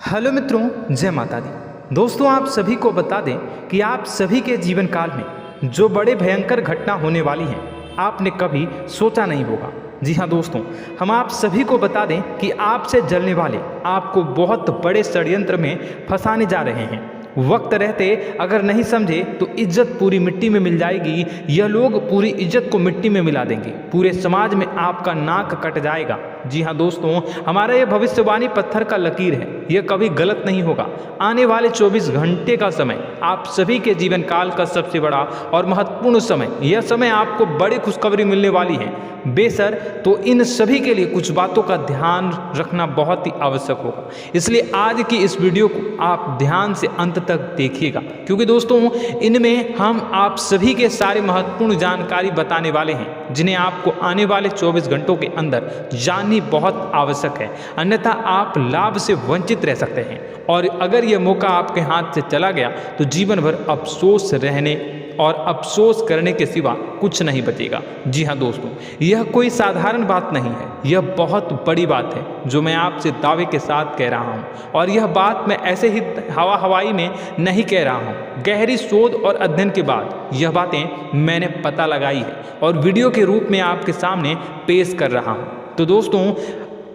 Hello मित्रों, जय माता दी। दोस्तों, आप सभी को बता दें कि आप सभी के जीवन काल में जो बड़े भयंकर घटना होने वाली हैं, आपने कभी सोचा नहीं होगा। जी हाँ दोस्तों, हम आप सभी को बता दें कि आपसे जलने वाले आपको बहुत बड़े षड्यंत्र में फंसाने जा रहे हैं। वक्त रहते अगर नहीं समझे तो इज्जत पूरी मिट्टी में मिल जाएगी। यह लोग पूरी इज्जत को मिट्टी में मिला देंगे। पूरे समाज में आपका नाक कट जाएगा। जी हाँ दोस्तों, हमारा यह भविष्यवाणी पत्थर का लकीर है, यह कभी गलत नहीं होगा। आने वाले 24 घंटे का समय आप सभी के जीवन काल का सबसे बड़ा और महत्वपूर्ण समय। यह समय आपको बड़ी खुशखबरी मिलने वाली है बेसर, तो इन सभी के लिए कुछ बातों का ध्यान रखना बहुत ही आवश्यक होगा। इसलिए आज की इस वीडियो को आप ध्यान से अंत तक देखिएगा, क्योंकि दोस्तों इनमें हम आप सभी के सारे महत्वपूर्ण जानकारी बताने वाले हैं, जिन्हें आपको आने वाले 24 घंटों के अंदर जाननी बहुत आवश्यक है। अन्यथा आप लाभ से वंचित रह सकते हैं, और अगर यह मौका आपके हाथ से चला गया तो जीवन भर अफसोस रहने और अफसोस करने के सिवा कुछ नहीं बचेगा। जी हाँ दोस्तों, यह कोई साधारण बात नहीं है, यह बहुत बड़ी बात है जो मैं आपसे दावे के साथ कह रहा हूँ। और यह बात मैं ऐसे ही हवाई में नहीं कह रहा हूँ। गहरी शोध और अध्ययन के बाद यह बातें मैंने पता लगाई है और वीडियो के रूप में आपके सामने पेश कर रहा हूँ। तो दोस्तों,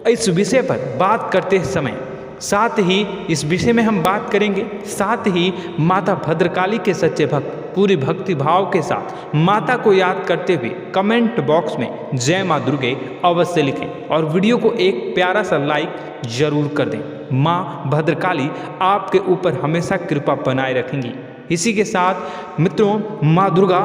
इस विषय पर बात करते समय साथ ही इस विषय में हम बात करेंगे, साथ ही माता भद्रकाली के सच्चे भक्त पूरी भक्ति भाव के साथ माता को याद करते हुए कमेंट बॉक्स में जय माँ दुर्गे अवश्य लिखें और वीडियो को एक प्यारा सा लाइक जरूर कर दें। माँ भद्रकाली आपके ऊपर हमेशा कृपा बनाए रखेंगी। इसी के साथ मित्रों, माँ दुर्गा,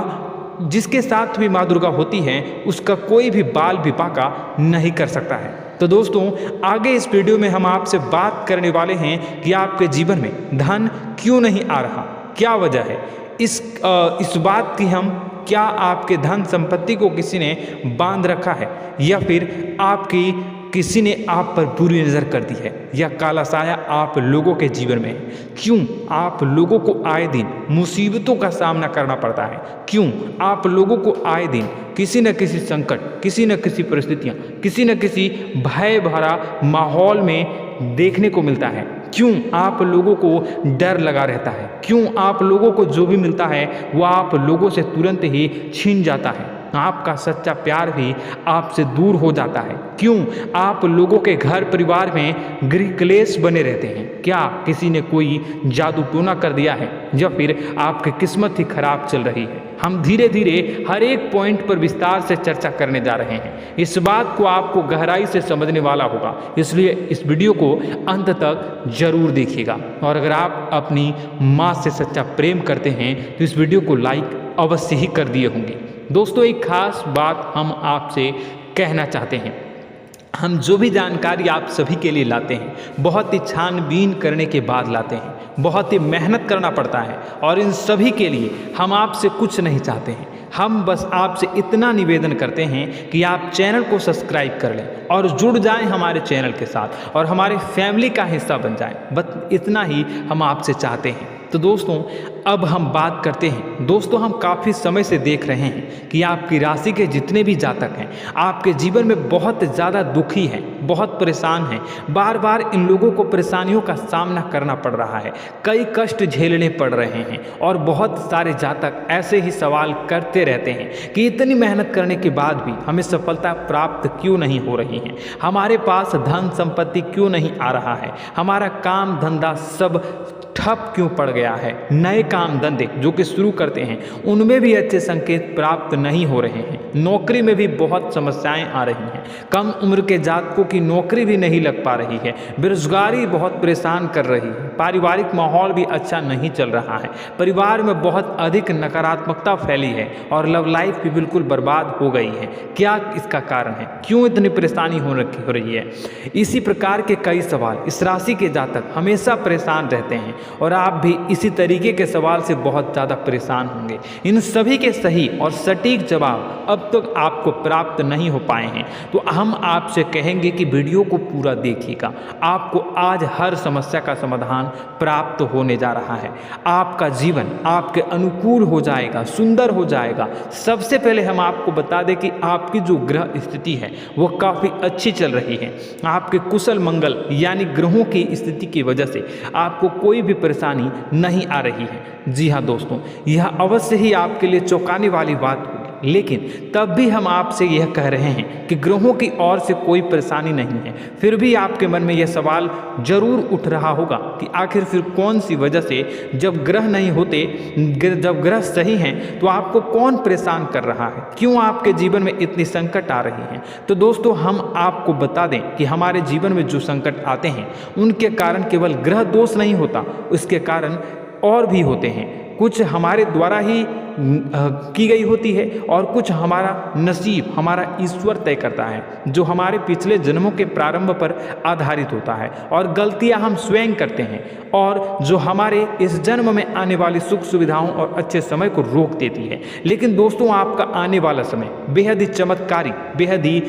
जिसके साथ भी माँ दुर्गा होती है उसका कोई भी बाल भी बांका नहीं कर सकता है। तो दोस्तों, आगे इस वीडियो में हम आपसे बात करने वाले हैं कि आपके जीवन में धन क्यों नहीं आ रहा, क्या वजह है इस बात की। हम क्या आपके धन संपत्ति को किसी ने बांध रखा है, या फिर आपकी किसी ने आप पर बुरी नज़र कर दी है, या काला साया आप लोगों के जीवन में है। क्यों आप लोगों को आए दिन मुसीबतों का सामना करना पड़ता है, क्यों आप लोगों को आए दिन किसी न किसी संकट, किसी न किसी परिस्थितियाँ, किसी न किसी भय भरा माहौल में देखने को मिलता है, क्यों आप लोगों को डर लगा रहता है, क्यों आप लोगों को जो भी मिलता है वो आप लोगों से तुरंत ही छीन जाता है, आपका सच्चा प्यार भी आपसे दूर हो जाता है, क्यों आप लोगों के घर परिवार में गृह क्लेश बने रहते हैं। क्या किसी ने कोई जादू टोना कर दिया है, या फिर आपकी किस्मत ही खराब चल रही है। हम धीरे धीरे हर एक पॉइंट पर विस्तार से चर्चा करने जा रहे हैं। इस बात को आपको गहराई से समझने वाला होगा, इसलिए इस वीडियो को अंत तक जरूर देखिएगा। और अगर आप अपनी माँ से सच्चा प्रेम करते हैं तो इस वीडियो को लाइक अवश्य ही कर दिए होंगे। दोस्तों, एक खास बात हम आपसे कहना चाहते हैं। हम जो भी जानकारी आप सभी के लिए लाते हैं, बहुत ही छानबीन करने के बाद लाते हैं, बहुत ही मेहनत करना पड़ता है, और इन सभी के लिए हम आपसे कुछ नहीं चाहते हैं। हम बस आपसे इतना निवेदन करते हैं कि आप चैनल को सब्सक्राइब कर लें और जुड़ जाएं हमारे चैनल के साथ और हमारे फैमिली का हिस्सा बन जाएं। बस इतना ही हम आपसे चाहते हैं। तो दोस्तों, अब हम बात करते हैं। दोस्तों, हम काफ़ी समय से देख रहे हैं कि आपकी राशि के जितने भी जातक हैं आपके जीवन में बहुत ज़्यादा दुखी हैं, बहुत परेशान हैं। बार बार इन लोगों को परेशानियों का सामना करना पड़ रहा है, कई कष्ट झेलने पड़ रहे हैं, और बहुत सारे जातक ऐसे ही सवाल करते रहते हैं कि इतनी मेहनत करने के बाद भी हमें सफलता प्राप्त क्यों नहीं हो रही है, हमारे पास धन संपत्ति क्यों नहीं आ रहा है, हमारा काम धंधा सब ठप क्यों पड़ गया है, नए काम धंधे जो कि शुरू करते हैं उनमें भी अच्छे संकेत प्राप्त नहीं हो रहे हैं, नौकरी में भी बहुत समस्याएं आ रही हैं, कम उम्र के जातकों की नौकरी भी नहीं लग पा रही है, बेरोजगारी बहुत परेशान कर रही है, पारिवारिक माहौल भी अच्छा नहीं चल रहा है, परिवार में बहुत अधिक नकारात्मकता फैली है, और लव लाइफ भी बिल्कुल बर्बाद हो गई है। क्या इसका कारण है, क्यों इतनी परेशानी हो रही है? इसी प्रकार के कई सवाल इस राशि के जातक हमेशा परेशान रहते हैं, और आप भी इसी तरीके के सवाल से बहुत ज़्यादा परेशान होंगे। इन सभी के सही और सटीक जवाब अब तक आपको प्राप्त नहीं हो पाए हैं, तो हम आपसे कहेंगे कि वीडियो को पूरा देखिएगा। आपको आज हर समस्या का समाधान प्राप्त होने जा रहा है। आपका जीवन आपके अनुकूल हो जाएगा, सुंदर हो जाएगा। सबसे पहले हम आपको बता दें कि आपकी जो ग्रह स्थिति है वो काफ़ी अच्छी चल रही है। आपके कुशल मंगल यानी ग्रहों की स्थिति की वजह से आपको कोई भी परेशानी नहीं आ रही है। जी हाँ दोस्तों, यह अवश्य ही आपके लिए चौंकाने वाली बात होगी, लेकिन तब भी हम आपसे यह कह रहे हैं कि ग्रहों की ओर से कोई परेशानी नहीं है। फिर भी आपके मन में यह सवाल जरूर उठ रहा होगा कि आखिर फिर कौन सी वजह से, जब ग्रह नहीं होते, जब ग्रह सही हैं, तो आपको कौन परेशान कर रहा है, क्यों आपके जीवन में इतनी संकट आ रही हैं। तो दोस्तों, हम आपको बता दें कि हमारे जीवन में जो संकट आते हैं उनके कारण केवल ग्रह दोष नहीं होता, उसके कारण और भी होते हैं। कुछ हमारे द्वारा ही की गई होती है और कुछ हमारा नसीब, हमारा ईश्वर तय करता है, जो हमारे पिछले जन्मों के प्रारंभ पर आधारित होता है। और गलतियां हम स्वयं करते हैं और जो हमारे इस जन्म में आने वाली सुख सुविधाओं और अच्छे समय को रोक देती है। लेकिन दोस्तों, आपका आने वाला समय बेहद ही चमत्कारी, बेहद ही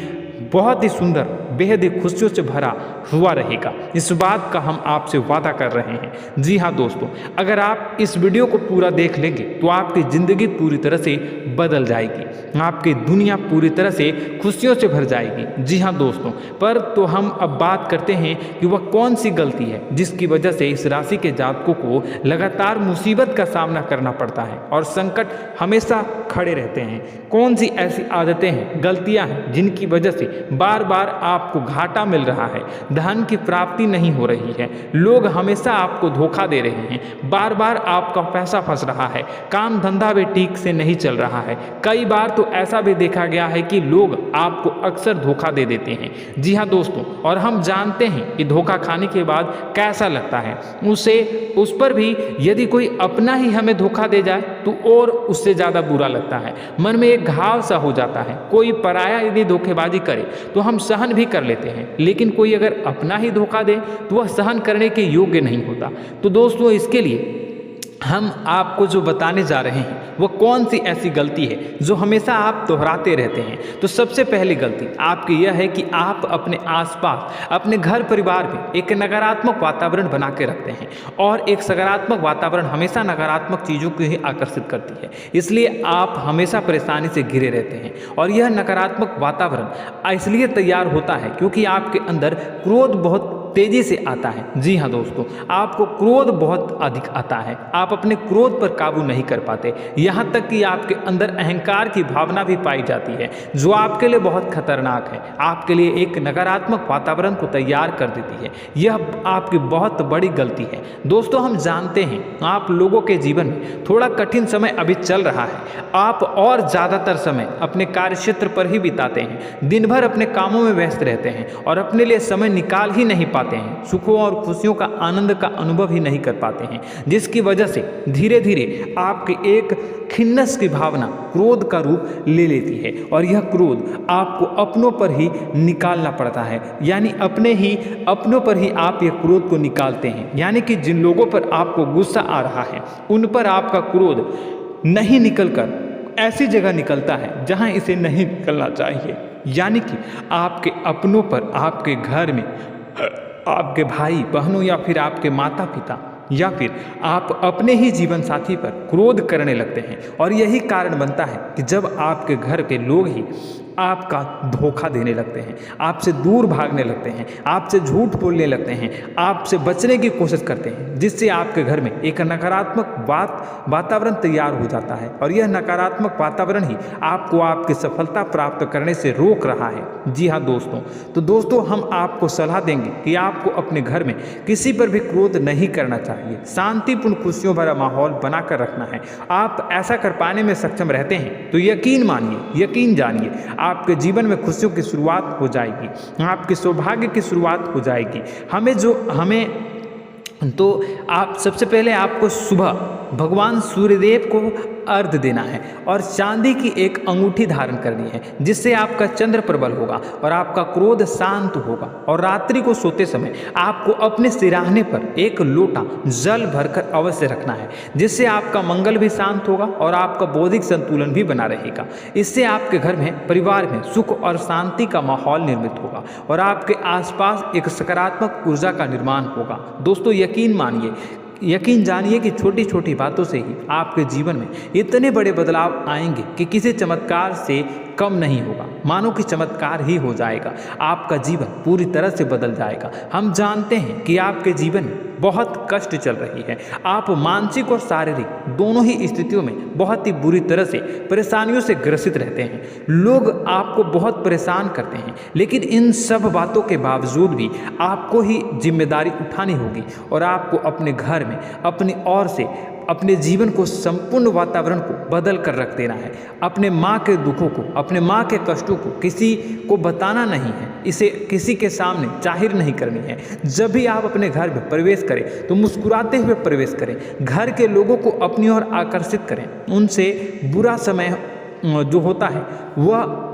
बहुत ही सुंदर, बेहद ही खुशियों से भरा हुआ रहेगा। इस बात का हम आपसे वादा कर रहे हैं। जी हाँ दोस्तों, अगर आप इस वीडियो को पूरा देख लेंगे तो आपकी ज़िंदगी पूरी तरह से बदल जाएगी, आपकी दुनिया पूरी तरह से खुशियों से भर जाएगी। जी हाँ दोस्तों, पर तो हम अब बात करते हैं कि वह कौन सी गलती है जिसकी वजह से इस राशि के जातकों को लगातार मुसीबत का सामना करना पड़ता है और संकट हमेशा खड़े रहते हैं। कौन सी ऐसी आदतें हैं, गलतियाँ हैं जिनकी वजह से बार बार आपको घाटा मिल रहा है, धन की प्राप्ति नहीं हो रही है, लोग हमेशा आपको धोखा दे रहे हैं, बार बार आपका पैसा फंस रहा है, काम धंधा भी ठीक से नहीं चल रहा है। कई बार तो ऐसा भी देखा गया है कि लोग आपको अक्सर धोखा दे देते हैं। जी हाँ दोस्तों, और हम जानते हैं कि धोखा खाने के बाद कैसा लगता है। उस पर भी यदि कोई अपना ही हमें धोखा दे जाए तो और उससे ज़्यादा बुरा लगता है, मन में एक घाव सा हो जाता है। कोई पराया यदि धोखेबाजी करे तो हम सहन भी कर लेते हैं, लेकिन कोई अगर अपना ही धोखा दे तो वह सहन करने के योग्य नहीं होता। तो दोस्तों, इसके लिए हम आपको जो बताने जा रहे हैं वो कौन सी ऐसी गलती है जो हमेशा आप दोहराते रहते हैं। तो सबसे पहली गलती आपकी यह है कि आप अपने आसपास, अपने घर परिवार में एक नकारात्मक वातावरण बना के रखते हैं, और एक सकारात्मक वातावरण हमेशा नकारात्मक चीज़ों को ही आकर्षित करती है। इसलिए आप हमेशा परेशानी से घिरे रहते हैं, और यह नकारात्मक वातावरण इसलिए तैयार होता है क्योंकि आपके अंदर क्रोध बहुत तेजी से आता है। जी हाँ दोस्तों, आपको क्रोध बहुत अधिक आता है, आप अपने क्रोध पर काबू नहीं कर पाते, यहाँ तक कि आपके अंदर अहंकार की भावना भी पाई जाती है, जो आपके लिए बहुत खतरनाक है, आपके लिए एक नकारात्मक वातावरण को तैयार कर देती है। यह आपकी बहुत बड़ी गलती है। दोस्तों, हम जानते हैं आप लोगों के जीवन में थोड़ा कठिन समय अभी चल रहा है, आप और ज़्यादातर समय अपने कार्यक्षेत्र पर ही बिताते हैं, दिन भर अपने कामों में व्यस्त रहते हैं और अपने लिए समय निकाल ही नहीं पाते हैं, सुखों और खुशियों का आनंद का अनुभव ही नहीं कर पाते हैं, जिसकी वजह से धीरे धीरे आपकी एक खिन्नस की भावना क्रोध का रूप ले लेती है, और यह क्रोध आपको अपनों पर ही निकालना पड़ता है। यानी अपनों पर ही आप यह क्रोध को निकालते हैं, यानी कि जिन लोगों पर आपको गुस्सा आ रहा है उन पर आपका क्रोध नहीं निकलकर ऐसी जगह निकलता है जहां इसे नहीं निकलना चाहिए। यानी कि आपके अपनों पर, आपके घर में आपके भाई बहनों या फिर आपके माता पिता या फिर आप अपने ही जीवन साथी पर क्रोध करने लगते हैं, और यही कारण बनता है कि जब आपके घर के लोग ही आपका धोखा देने लगते हैं, आपसे दूर भागने लगते हैं, आपसे झूठ बोलने लगते हैं, आपसे बचने की कोशिश करते हैं, जिससे आपके घर में एक नकारात्मक वातावरण तैयार हो जाता है, और यह नकारात्मक वातावरण ही आपको आपकी सफलता प्राप्त करने से रोक रहा है। जी हाँ दोस्तों, तो दोस्तों, हम आपको सलाह देंगे कि आपको अपने घर में किसी पर भी क्रोध नहीं करना चाहिए, शांतिपूर्ण खुशियों भरा माहौल बनाकर रखना है। आप ऐसा कर पाने में सक्षम रहते हैं तो यकीन मानिए, यकीन जानिए, आपके जीवन में खुशियों की शुरुआत हो जाएगी, आपके सौभाग्य की शुरुआत हो जाएगी। तो आप सबसे पहले आपको सुबह भगवान सूर्यदेव को अर्घ देना है और चांदी की एक अंगूठी धारण करनी है, जिससे आपका चंद्र प्रबल होगा और आपका क्रोध शांत होगा। और रात्रि को सोते समय आपको अपने सिरहाने पर एक लोटा जल भरकर अवश्य रखना है, जिससे आपका मंगल भी शांत होगा और आपका बौद्धिक संतुलन भी बना रहेगा। इससे आपके घर में, परिवार में सुख और शांति का माहौल निर्मित होगा और आपके आसपास एक सकारात्मक ऊर्जा का निर्माण होगा। दोस्तों यकीन जानिए कि छोटी छोटी बातों से ही आपके जीवन में इतने बड़े बदलाव आएंगे कि किसी चमत्कार से कम नहीं होगा, मानो कि चमत्कार ही हो जाएगा। आपका जीवन पूरी तरह से बदल जाएगा। हम जानते हैं कि आपके जीवन में बहुत कष्ट चल रही है, आप मानसिक और शारीरिक दोनों ही स्थितियों में बहुत ही बुरी तरह से परेशानियों से ग्रसित रहते हैं। लोग आपको बहुत परेशान करते हैं, लेकिन इन सब बातों के बावजूद भी आपको ही जिम्मेदारी उठानी होगी और आपको अपने घर में अपनी ओर से अपने जीवन को, संपूर्ण वातावरण को बदल कर रख देना है। अपने माँ के दुखों को, अपने माँ के कष्टों को किसी को बताना नहीं है, इसे किसी के सामने जाहिर नहीं करनी है। जब भी आप अपने घर में प्रवेश करें तो मुस्कुराते हुए प्रवेश करें, घर के लोगों को अपनी ओर आकर्षित करें। उनसे बुरा समय जो होता है वह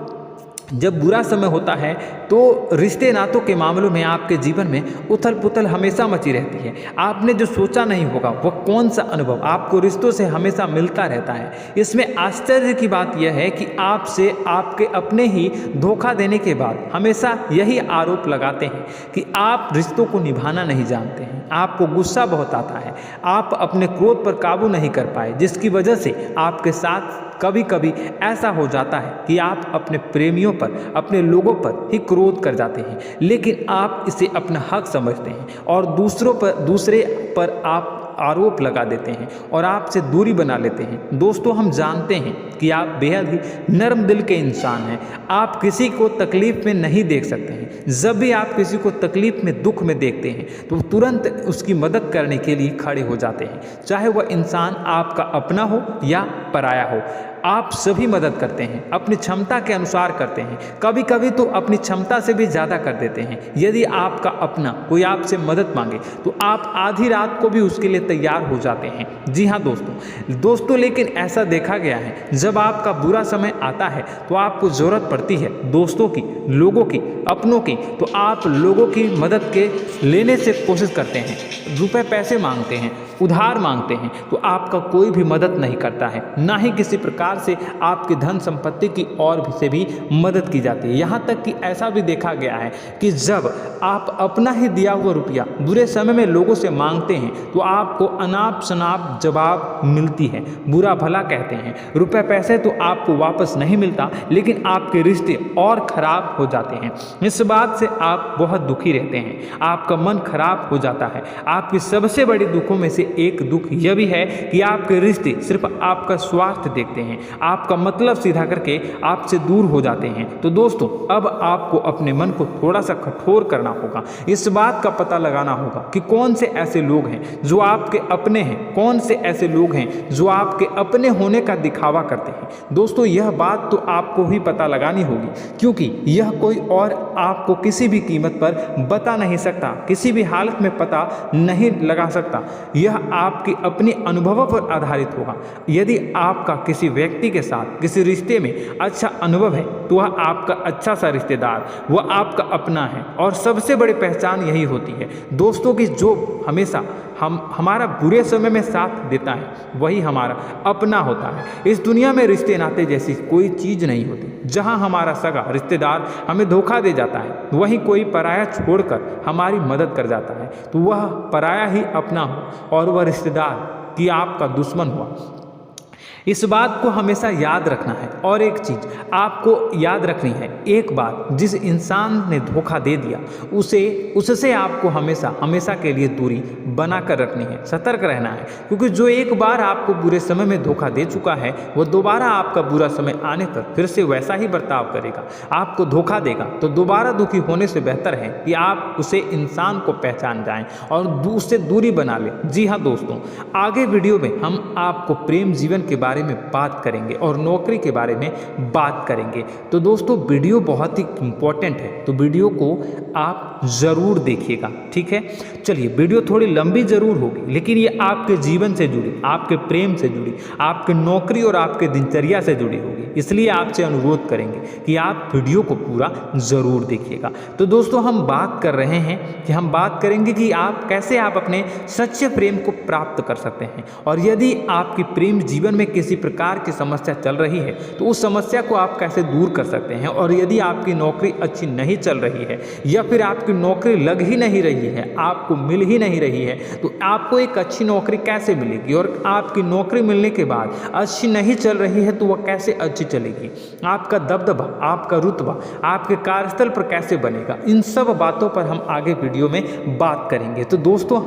जब बुरा समय होता है तो रिश्ते नातों के मामलों में आपके जीवन में उथल पुथल हमेशा मची रहती है। आपने जो सोचा नहीं होगा वह कौन सा अनुभव आपको रिश्तों से हमेशा मिलता रहता है। इसमें आश्चर्य की बात यह है कि आपसे आपके अपने ही धोखा देने के बाद हमेशा यही आरोप लगाते हैं कि आप रिश्तों को निभाना नहीं जानते हैं, आपको गुस्सा बहुत आता है, आप अपने क्रोध पर काबू नहीं कर पाए, जिसकी वजह से आपके साथ कभी कभी ऐसा हो जाता है कि आप अपने प्रेमियों पर, अपने लोगों पर ही क्रोध कर जाते हैं, लेकिन आप इसे अपना हक समझते हैं और दूसरे पर आप आरोप लगा देते हैं और आपसे दूरी बना लेते हैं। दोस्तों हम जानते हैं कि आप बेहद ही नर्म दिल के इंसान हैं। आप किसी को तकलीफ में नहीं देख सकते हैं। जब भी आप किसी को तकलीफ में, दुख में देखते हैं तो तुरंत उसकी मदद करने के लिए खड़े हो जाते हैं, चाहे वह इंसान आपका अपना हो या पराया हो। आप सभी मदद करते हैं, अपनी क्षमता के अनुसार करते हैं, कभी कभी तो अपनी क्षमता से भी ज़्यादा कर देते हैं। यदि आपका अपना कोई आपसे मदद मांगे तो आप आधी रात को भी उसके लिए तैयार हो जाते हैं। जी हाँ दोस्तों, लेकिन ऐसा देखा गया है जब आपका बुरा समय आता है तो आपको ज़रूरत पड़ती है दोस्तों की, लोगों की, अपनों की, तो आप लोगों की मदद के लेने से कोशिश करते हैं, रुपए पैसे मांगते हैं, उधार मांगते हैं, तो आपका कोई भी मदद नहीं करता है, ना ही किसी प्रकार से आपकी धन संपत्ति की ओर से भी मदद की जाती है। यहाँ तक कि ऐसा भी देखा गया है कि जब आप अपना ही दिया हुआ रुपया बुरे समय में लोगों से मांगते हैं तो आपको अनाप शनाप जवाब मिलती है, बुरा भला कहते हैं। रुपए पैसे तो आपको वापस नहीं मिलता, लेकिन आपके रिश्ते और खराब हो जाते हैं। इस बात से आप बहुत दुखी रहते हैं, आपका मन खराब हो जाता है। आपकी सबसे बड़ी दुखों में से एक दुख यह भी है कि आपके रिश्ते सिर्फ आपका स्वार्थ देखते हैं, आपका मतलब सीधा करके आपसे दूर हो जाते हैं। तो दोस्तों अब आपको अपने मन को थोड़ा सा कठोर करना होगा, इस बात का पता लगाना होगा कि कौन से ऐसे लोग हैं जो आपके अपने हैं, कौन से ऐसे लोग हैं जो आपके अपने होने का दिखावा करते हैं। दोस्तों यह बात तो आपको ही पता लगानी होगी, क्योंकि यह कोई और आपको किसी भी कीमत पर बता नहीं सकता, किसी भी हालत में पता नहीं लगा सकता। यह आपके अपने अनुभवों पर आधारित होगा। यदि आपका किसी व्यक्ति के साथ किसी रिश्ते में अच्छा अनुभव है तो वह आपका अच्छा सा रिश्तेदार, वह आपका अपना है, और सबसे बड़ी पहचान यही होती है दोस्तों की, जो हमेशा हमारा बुरे समय में साथ देता है वही हमारा अपना होता है। इस दुनिया में रिश्ते नाते जैसी कोई चीज़ नहीं होती। जहां हमारा सगा रिश्तेदार हमें धोखा दे जाता है, वहीं कोई पराया छोड़कर हमारी मदद कर जाता है, तो वह पराया ही अपना हो और वह रिश्तेदार कि आपका दुश्मन हुआ। इस बात को हमेशा याद रखना है। और एक चीज़ आपको याद रखनी है, एक बात, जिस इंसान ने धोखा दे दिया उससे आपको हमेशा के लिए दूरी बना कर रखनी है, सतर्क रहना है, क्योंकि जो एक बार आपको बुरे समय में धोखा दे चुका है वह दोबारा आपका बुरा समय आने पर फिर से वैसा ही बर्ताव करेगा, आपको धोखा देगा। तो दोबारा दुखी होने से बेहतर है कि आप उसे इंसान को पहचान जाएं और उससे दूरी बना लें। जी हाँ दोस्तों, आगे वीडियो में हम आपको प्रेम जीवन के बारे बारे में बात करेंगे और नौकरी के बारे में बात करेंगे। तो दोस्तों वीडियो बहुत ही इम्पोर्टेंट है, तो वीडियो को आप ज़रूर देखिएगा, ठीक है। चलिए, वीडियो थोड़ी लंबी ज़रूर होगी, लेकिन ये आपके जीवन से जुड़ी, आपके प्रेम से जुड़ी, आपके नौकरी और आपके दिनचर्या से जुड़ी होगी, इसलिए आपसे अनुरोध करेंगे कि आप वीडियो को पूरा ज़रूर देखिएगा। तो दोस्तों, हम बात कर रहे हैं कि हम बात करेंगे कि आप कैसे आप अपने सच्चे प्रेम को प्राप्त कर सकते हैं, और यदि आपकी प्रेम जीवन में किसी प्रकार की समस्या चल रही है तो उस समस्या को आप कैसे दूर कर सकते हैं, और यदि आपकी नौकरी अच्छी नहीं चल रही है या फिर आपकी नौकरी लग ही नहीं रही है, आपको मिल ही नहीं रही है, तो आपको एक अच्छी नौकरी कैसे मिलेगी, और आपकी नौकरी मिलने के बाद अच्छी नहीं चल रही है तो वह कैसे अच्छी चलेगी, आपका दबदबा, आपका रुतबा आपके कार्यस्थल पर कैसे बनेगा, इन सब बातों पर हम आगे वीडियो में बात करेंगे। तो दोस्तों,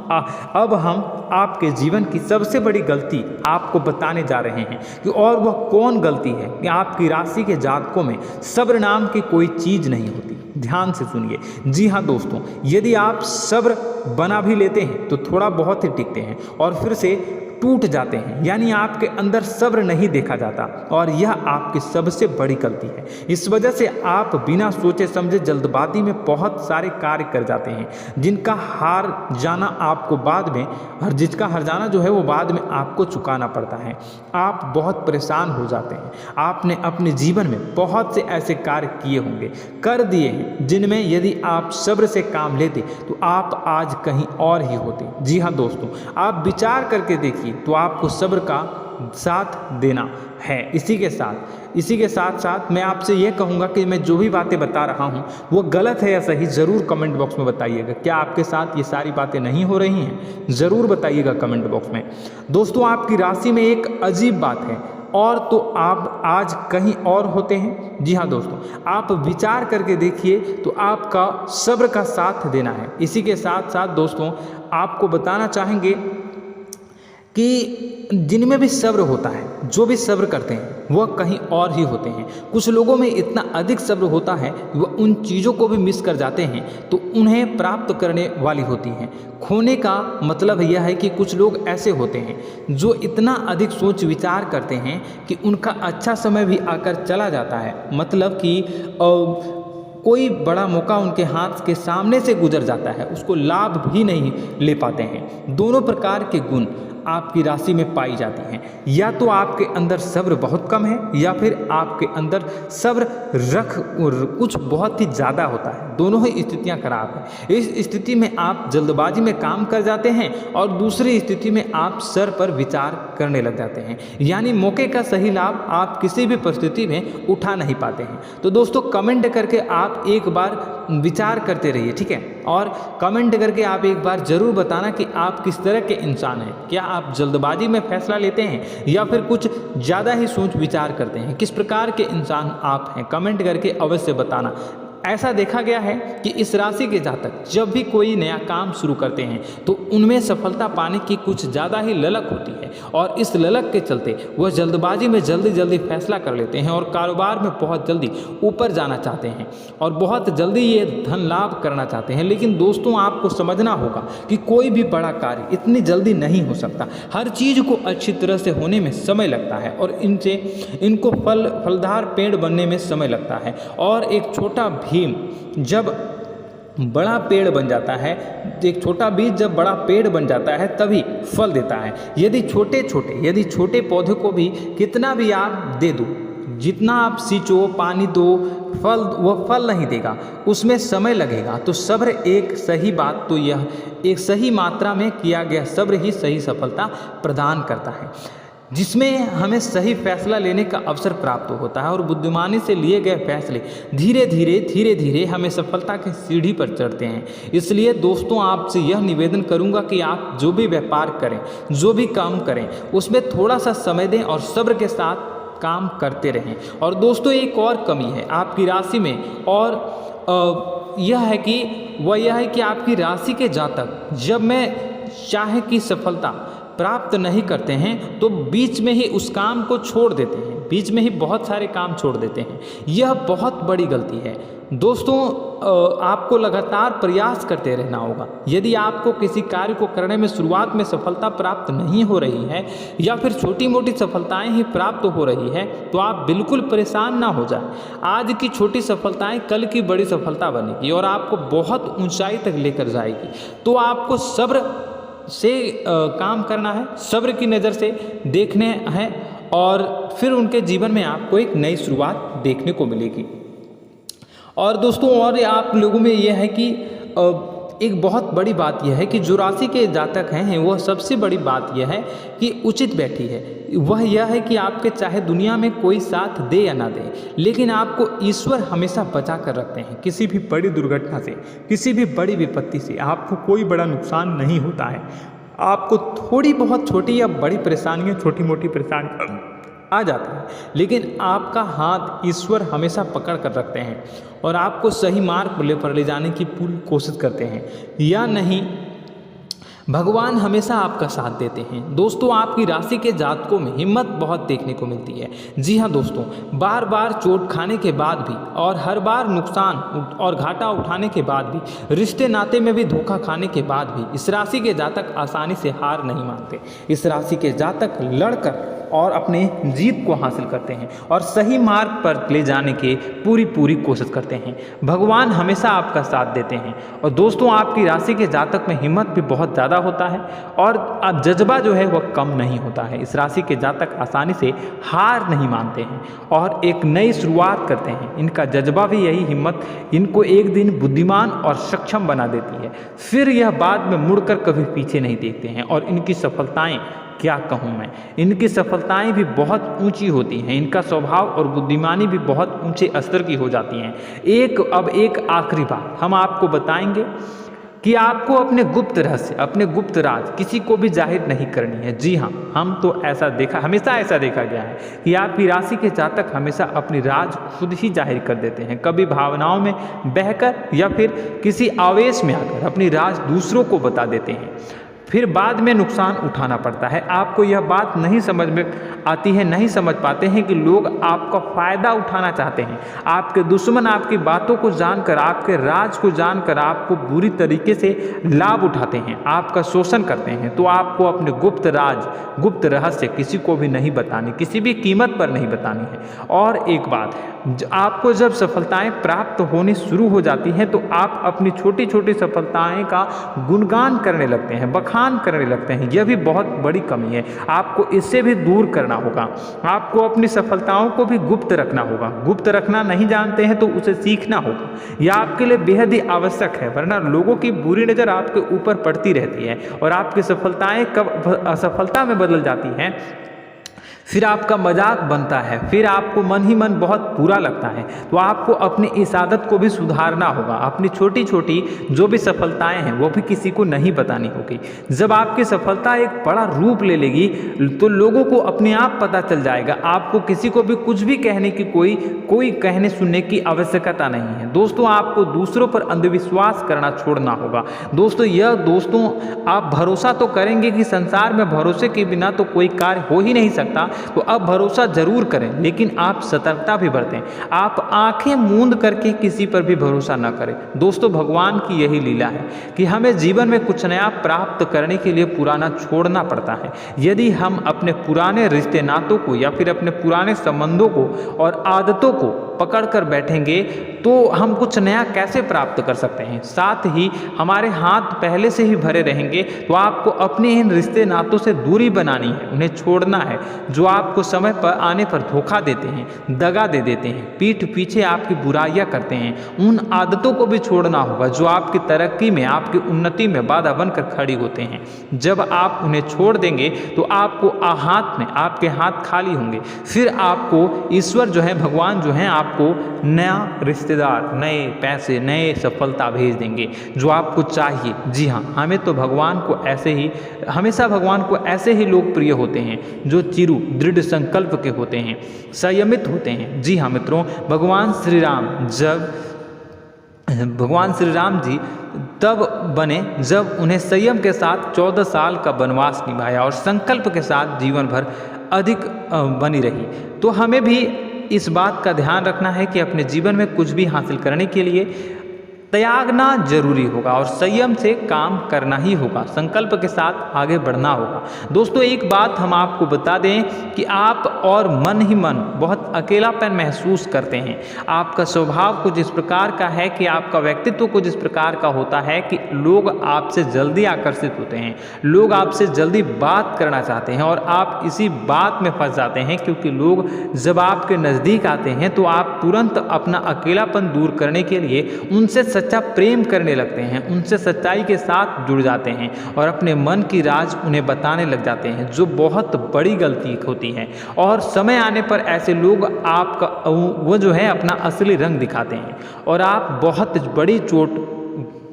अब हम आपके जीवन की सबसे बड़ी गलती आपको बताने जा रहे हैं कि और वह कौन गलती है कि आपकी राशि के जातकों में सब्र नाम की कोई चीज़ नहीं होती। ध्यान से सुनिए। जी हाँ दोस्तों, यदि आप सब्र बना भी लेते हैं तो थोड़ा बहुत ही टिकते हैं और फिर से टूट जाते हैं, यानी आपके अंदर सब्र नहीं देखा जाता, और यह आपकी सबसे बड़ी गलती है। इस वजह से आप बिना सोचे समझे जल्दबाजी में बहुत सारे कार्य कर जाते हैं, जिनका हार जाना आपको बाद में, और जिसका हर जाना जो है वो बाद में आपको चुकाना पड़ता है। आप बहुत परेशान हो जाते हैं। आपने अपने जीवन में बहुत से ऐसे कार्य किए होंगे, कर दिए हैं, जिनमें यदि आप सब्र से काम लेते तो आप आज कहीं और ही होते। जी हाँ दोस्तों, आप विचार करके देखिए तो आपको सब्र का साथ देना है। इसी के साथ साथ मैं आपसे ये कहूँगा कि मैं जो भी बातें बता रहा हूँ वो गलत है या सही, ज़रूर कमेंट बॉक्स में बताइएगा। क्या आपके साथ ये सारी बातें नहीं हो रही हैं? ज़रूर बताइएगा कमेंट बॉक्स में। दोस्तों, आपकी राशि में एक अजीब बात है, और तो आप आज कहीं और होते हैं। जी हाँ दोस्तों, आप विचार करके देखिए तो आपका सब्र का साथ देना है। इसी के साथ साथ दोस्तों, आपको बताना चाहेंगे कि जिनमें भी सब्र होता है, जो भी सब्र करते हैं वह कहीं और ही होते हैं। कुछ लोगों में इतना अधिक सब्र होता है कि वह उन चीज़ों को भी मिस कर जाते हैं तो उन्हें प्राप्त करने वाली होती हैं। खोने का मतलब यह है कि कुछ लोग ऐसे होते हैं जो इतना अधिक सोच विचार करते हैं कि उनका अच्छा समय भी आकर चला जाता है, मतलब कि कोई बड़ा मौका उनके हाथ के सामने से गुजर जाता है, उसको लाभ भी नहीं ले पाते हैं। दोनों प्रकार के गुण आपकी राशि में पाई जाती हैं। या तो आपके अंदर सब्र बहुत कम है, या फिर आपके अंदर सब्र कुछ बहुत ही ज़्यादा होता है। दोनों ही स्थितियां खराब है। इस स्थिति में आप जल्दबाजी में काम कर जाते हैं, और दूसरी स्थिति में आप सर पर विचार करने लग जाते हैं, यानी मौके का सही लाभ आप किसी भी परिस्थिति में उठा नहीं पाते हैं। तो दोस्तों, कमेंट करके आप एक बार विचार करते रहिए, ठीक है, और कमेंट करके आप एक बार ज़रूर बताना कि आप किस तरह के इंसान हैं। क्या आप जल्दबाजी में फैसला लेते हैं या फिर कुछ ज़्यादा ही सोच विचार करते हैं? किस प्रकार के इंसान आप हैं? कमेंट करके अवश्य बताना। ऐसा देखा गया है कि इस राशि के जातक जब भी कोई नया काम शुरू करते हैं तो उनमें सफलता पाने की कुछ ज़्यादा ही ललक होती है, और इस ललक के चलते वह जल्दबाजी में जल्दी फैसला कर लेते हैं और कारोबार में बहुत जल्दी ऊपर जाना चाहते हैं और बहुत जल्दी ये धन लाभ करना चाहते हैं। लेकिन दोस्तों, आपको समझना होगा कि कोई भी बड़ा कार्य इतनी जल्दी नहीं हो सकता। हर चीज़ को अच्छी तरह से होने में समय लगता है, और इनको फलदार पेड़ बनने में समय लगता है। और एक छोटा भीम जब बड़ा पेड़ बन जाता है, एक छोटा बीज जब बड़ा पेड़ बन जाता है तभी फल देता है। यदि छोटे पौधे को भी कितना भी आप दे दो, जितना आप सींचो, पानी दो, वह फल नहीं देगा, उसमें समय लगेगा। तो सब्र एक सही बात, तो यह एक सही मात्रा में किया गया सब्र ही सही सफलता प्रदान करता है, जिसमें हमें सही फैसला लेने का अवसर प्राप्त होता है, और बुद्धिमानी से लिए गए फैसले धीरे धीरे हमें सफलता की सीढ़ी पर चढ़ते हैं। इसलिए दोस्तों, आपसे यह निवेदन करूंगा कि आप जो भी व्यापार करें, जो भी काम करें, उसमें थोड़ा सा समय दें और सब्र के साथ काम करते रहें। और दोस्तों, एक और कमी है आपकी राशि में, और यह है कि आपकी राशि के जातक जब में चाहे की सफलता प्राप्त नहीं करते हैं तो बीच में ही उस काम को छोड़ देते हैं, बीच में ही बहुत सारे काम छोड़ देते हैं। यह बहुत बड़ी गलती है दोस्तों। आपको लगातार प्रयास करते रहना होगा। यदि आपको किसी कार्य को करने में शुरुआत में सफलता प्राप्त नहीं हो रही है या फिर छोटी मोटी सफलताएं ही प्राप्त हो रही है तो आप बिल्कुल परेशान ना हो जाए। आज की छोटी सफलताएं कल की बड़ी सफलता बनेगी और आपको बहुत ऊंचाई तक लेकर जाएगी। तो आपको सब्र से काम करना है, सब्र की नज़र से देखने हैं और फिर उनके जीवन में आपको एक नई शुरुआत देखने को मिलेगी। और दोस्तों और आप लोगों में यह है कि एक बहुत बड़ी बात यह है कि जो राशि के जातक हैं वह सबसे बड़ी बात यह है कि उचित बैठी है। वह यह है कि आपके चाहे दुनिया में कोई साथ दे या ना दे, लेकिन आपको ईश्वर हमेशा बचा कर रखते हैं। किसी भी बड़ी दुर्घटना से, किसी भी बड़ी विपत्ति से आपको कोई बड़ा नुकसान नहीं होता है। आपको थोड़ी बहुत छोटी या बड़ी परेशानियाँ, छोटी मोटी परेशानी आ जाता है, लेकिन आपका हाथ ईश्वर हमेशा पकड़ कर रखते हैं और आपको सही मार्ग पर ले जाने की पूरी कोशिश करते हैं। या नहीं, भगवान हमेशा आपका साथ देते हैं। दोस्तों आपकी राशि के जातकों में हिम्मत बहुत देखने को मिलती है। जी हाँ दोस्तों, बार बार चोट खाने के बाद भी और हर बार नुकसान और घाटा उठाने के बाद भी, रिश्ते नाते में भी धोखा खाने के बाद भी इस राशि के जातक आसानी से हार नहीं मानते। इस राशि के जातक लड़कर और अपने जीत को हासिल करते हैं और सही मार्ग पर ले जाने की पूरी कोशिश करते हैं। भगवान हमेशा आपका साथ देते हैं। और दोस्तों आपकी राशि के जातक में हिम्मत भी बहुत ज़्यादा होता है और अब जज्बा जो है वह कम नहीं होता है। इस राशि के जातक आसानी से हार नहीं मानते हैं और एक नई शुरुआत करते हैं। इनका जज्बा भी यही हिम्मत इनको एक दिन बुद्धिमान और सक्षम बना देती है। फिर यह बाद में मुड़कर कभी पीछे नहीं देखते हैं और इनकी सफलताएं क्या कहूँ मैं, इनकी सफलताएं भी बहुत ऊंची होती हैं। इनका स्वभाव और बुद्धिमानी भी बहुत ऊंचे स्तर की हो जाती हैं। अब एक आखिरी बात हम आपको बताएंगे कि आपको अपने गुप्त रहस्य, अपने गुप्त राज किसी को भी जाहिर नहीं करनी है। जी हाँ, हम तो हमेशा ऐसा देखा गया है कि आपकी राशि के जातक हमेशा अपनी राज खुद ही जाहिर कर देते हैं। कभी भावनाओं में बहकर या फिर किसी आवेश में आकर अपनी राज दूसरों को बता देते हैं, फिर बाद में नुकसान उठाना पड़ता है। आपको यह बात नहीं समझ में आती है, नहीं समझ पाते हैं कि लोग आपका फ़ायदा उठाना चाहते हैं। आपके दुश्मन आपकी बातों को जानकर, आपके राज को जानकर आपको बुरी तरीके से लाभ उठाते हैं, आपका शोषण करते हैं। तो आपको अपने गुप्त राज, गुप्त रहस्य किसी को भी नहीं बतानी, किसी भी कीमत पर नहीं बतानी है। और एक बात, आपको जब सफलताएं प्राप्त होनी शुरू हो जाती हैं तो आप अपनी छोटी छोटी सफलताएं का गुणगान करने लगते हैं, बखान करने लगते हैं। यह भी बहुत बड़ी कमी है, आपको इससे भी दूर करना होगा। आपको अपनी सफलताओं को भी गुप्त रखना होगा। गुप्त रखना नहीं जानते हैं तो उसे सीखना होगा। यह आपके लिए बेहद ही आवश्यक है, वरना लोगों की बुरी नज़र आपके ऊपर पड़ती रहती है और आपकी सफलताएं कब असफलता में बदल जाती हैं, फिर आपका मजाक बनता है, फिर आपको मन ही मन बहुत बुरा लगता है। तो आपको अपनी इस आदत को भी सुधारना होगा। अपनी छोटी छोटी जो भी सफलताएं हैं वो भी किसी को नहीं बतानी होगी। जब आपकी सफलता एक बड़ा रूप ले लेगी तो लोगों को अपने आप पता चल जाएगा। आपको किसी को भी कुछ भी कहने की कोई कहने सुनने की आवश्यकता नहीं है। दोस्तों आपको दूसरों पर अंधविश्वास करना छोड़ना होगा। दोस्तों आप भरोसा तो करेंगे कि संसार में भरोसे के बिना तो कोई कार्य हो ही नहीं सकता, तो अब भरोसा जरूर करें, लेकिन आप सतर्कता भी बरतें। आप आंखें मूंद करके किसी पर भी भरोसा न करें। दोस्तों भगवान की यही लीला है कि हमें जीवन में कुछ नया प्राप्त करने के लिए पुराना छोड़ना पड़ता है। यदि हम अपने पुराने रिश्ते नातों को या फिर अपने पुराने संबंधों को और आदतों को पकड़ कर बैठेंगे तो हम कुछ नया कैसे प्राप्त कर सकते हैं। साथ ही हमारे हाथ पहले से ही भरे रहेंगे। तो आपको अपने इन रिश्ते नातों से दूरी बनानी है, उन्हें छोड़ना है जो आपको समय पर आने पर धोखा देते हैं, दगा दे देते हैं, पीठ पीछे आपकी बुराइयां करते हैं। उन आदतों को भी छोड़ना होगा जो आपकी तरक्की में, आपकी उन्नति में बाधा बनकर खड़ी होते हैं। जब आप उन्हें छोड़ देंगे तो आपको आपके हाथ खाली होंगे। फिर आपको ईश्वर जो है, भगवान जो है, आपको नया रिश्तेदार, नए पैसे, नए सफलता भेज देंगे जो आपको चाहिए। जी हाँ, हमें तो हमेशा भगवान को ऐसे ही लोग प्रिय होते हैं जो चिरु दृढ़ संकल्प के होते हैं, संयमित होते हैं। जी हाँ मित्रों, भगवान श्री राम जी तब बने जब उन्हें संयम के साथ 14 साल का वनवास निभाया और संकल्प के साथ जीवन भर अधिक बनी रही। तो हमें भी इस बात का ध्यान रखना है कि अपने जीवन में कुछ भी हासिल करने के लिए त्यागना जरूरी होगा और संयम से काम करना ही होगा, संकल्प के साथ आगे बढ़ना होगा। दोस्तों एक बात हम आपको बता दें कि आप और मन ही मन बहुत अकेलापन महसूस करते हैं। आपका स्वभाव कुछ इस प्रकार का है कि आपका व्यक्तित्व कुछ इस प्रकार का होता है कि लोग आपसे जल्दी आकर्षित होते हैं, लोग आपसे जल्दी बात करना चाहते हैं और आप इसी बात में फंस जाते हैं, क्योंकि लोग जब आपके नज़दीक आते हैं तो आप तुरंत अपना अकेलापन दूर करने के लिए उनसे सच्चा प्रेम करने लगते हैं, उनसे सच्चाई के साथ जुड़ जाते हैं और अपने मन की राज उन्हें बताने लग जाते हैं, जो बहुत बड़ी गलती होती है। और समय आने पर ऐसे लोग आपका वो जो है अपना असली रंग दिखाते हैं और आप बहुत बड़ी चोट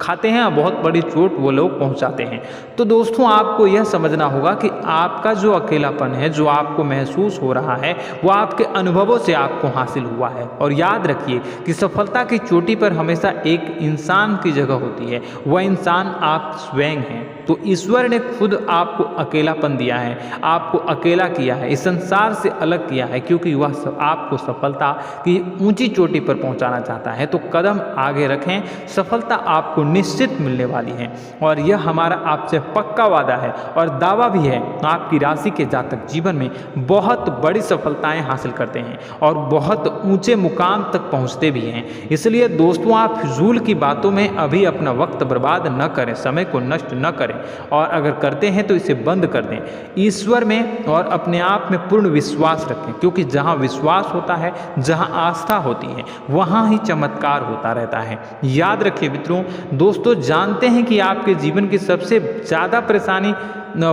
खाते हैं और बहुत बड़ी चोट वो लोग पहुंचाते हैं। तो दोस्तों आपको यह समझना होगा कि आपका जो अकेलापन है, जो आपको महसूस हो रहा है, वो आपके अनुभवों से आपको हासिल हुआ है। और याद रखिए कि सफलता की चोटी पर हमेशा एक इंसान की जगह होती है, वह इंसान आप स्वयं हैं। तो ईश्वर ने खुद आपको अकेलापन दिया है, आपको अकेला किया है, इस संसार से अलग किया है, क्योंकि वह आपको सफलता की ऊंची चोटी पर पहुंचाना चाहता है। तो कदम आगे रखें, सफलता आपको निश्चित मिलने वाली है और यह हमारा आपसे पक्का वादा है और दावा भी है। आपकी राशि के जातक जीवन में बहुत बड़ी सफलताएं हासिल करते हैं और बहुत ऊंचे मुकाम तक पहुंचते भी हैं। इसलिए दोस्तों आप फिजूल की बातों में अभी अपना वक्त बर्बाद न करें, समय को नष्ट न करें और अगर करते हैं तो इसे बंद कर दें। ईश्वर में और अपने आप में पूर्ण विश्वास रखें, क्योंकि जहां विश्वास होता है, जहां आस्था होती है, वहां ही चमत्कार होता रहता है। याद रखिए मित्रों, दोस्तों जानते हैं कि आपके जीवन की सबसे ज़्यादा परेशानी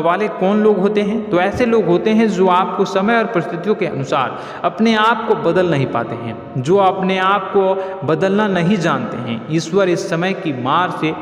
वाले कौन लोग होते हैं? तो ऐसे लोग होते हैं जो आपको समय और परिस्थितियों के अनुसार अपने आप को बदल नहीं पाते हैं, जो अपने आप को बदलना नहीं जानते हैं। ईश्वर इस समय की मार से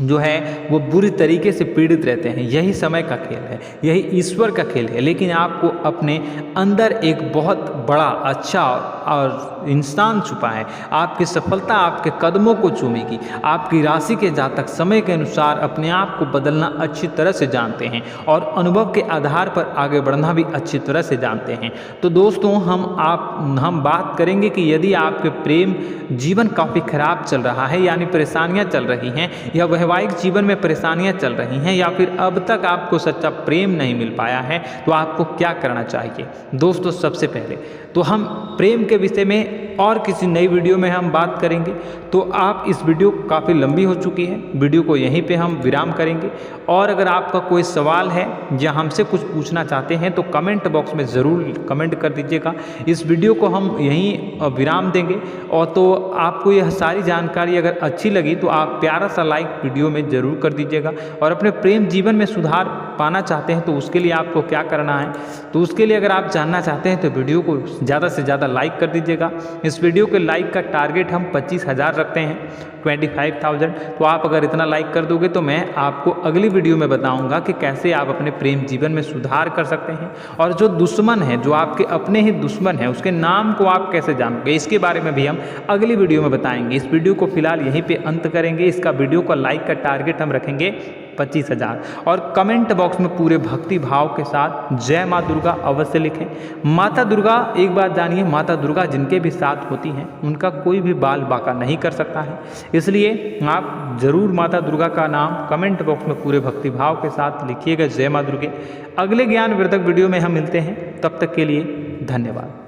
जो है वो बुरी तरीके से पीड़ित रहते हैं। यही समय का खेल है, यही ईश्वर का खेल है। लेकिन आपको अपने अंदर एक बहुत बड़ा अच्छा और इंसान छुपा है। आपकी सफलता आपके कदमों को चूमेगी। आपकी राशि के जातक समय के अनुसार अपने आप को बदलना अच्छी तरह से जानते हैं और अनुभव के आधार पर आगे बढ़ना भी अच्छी तरह से जानते हैं। तो दोस्तों हम बात करेंगे कि यदि आपके प्रेम जीवन काफ़ी खराब चल रहा है, यानी परेशानियां चल रही हैं, या वैवाहिक जीवन में परेशानियां चल रही हैं, या फिर अब तक आपको सच्चा प्रेम नहीं मिल पाया है, तो आपको क्या करना चाहिए? दोस्तों सबसे पहले तो हम प्रेम के विषय में और किसी नई वीडियो में हम बात करेंगे। तो आप इस वीडियो काफ़ी लंबी हो चुकी है, वीडियो को यहीं पे हम विराम करेंगे। और अगर आपका कोई सवाल है या हमसे कुछ पूछना चाहते हैं तो कमेंट बॉक्स में ज़रूर कमेंट कर दीजिएगा। इस वीडियो को हम यहीं विराम देंगे। और तो आपको यह सारी जानकारी अगर अच्छी लगी तो आप प्यारा सा लाइक वीडियो में ज़रूर कर दीजिएगा। और अपने प्रेम जीवन में सुधार पाना चाहते हैं तो उसके लिए आपको क्या करना है, तो उसके लिए अगर आप जानना चाहते हैं तो वीडियो को ज़्यादा से ज़्यादा लाइक कर दीजिएगा। इस वीडियो के लाइक का टारगेट हम 25,000 रखते हैं, 25,000। तो आप अगर इतना लाइक कर दोगे तो मैं आपको अगली वीडियो में बताऊंगा कि कैसे आप अपने प्रेम जीवन में सुधार कर सकते हैं। और जो दुश्मन है, जो आपके अपने ही दुश्मन है, उसके नाम को आप कैसे जानोगे, इसके बारे में भी हम अगली वीडियो में बताएंगे। इस वीडियो को फिलहाल यहीं पे अंत करेंगे। इसका वीडियो का लाइक का टारगेट हम रखेंगे 25,000। और कमेंट बॉक्स में पूरे भक्ति भाव के साथ जय माँ दुर्गा अवश्य लिखें। माता दुर्गा, एक बात जानिए, माता दुर्गा जिनके भी साथ होती हैं उनका कोई भी बाल बांका नहीं कर सकता है। इसलिए आप जरूर माता दुर्गा का नाम कमेंट बॉक्स में पूरे भक्ति भाव के साथ लिखिएगा, जय माँ दुर्गे। अगले ज्ञानवर्धक वीडियो में हम मिलते हैं, तब तक के लिए धन्यवाद।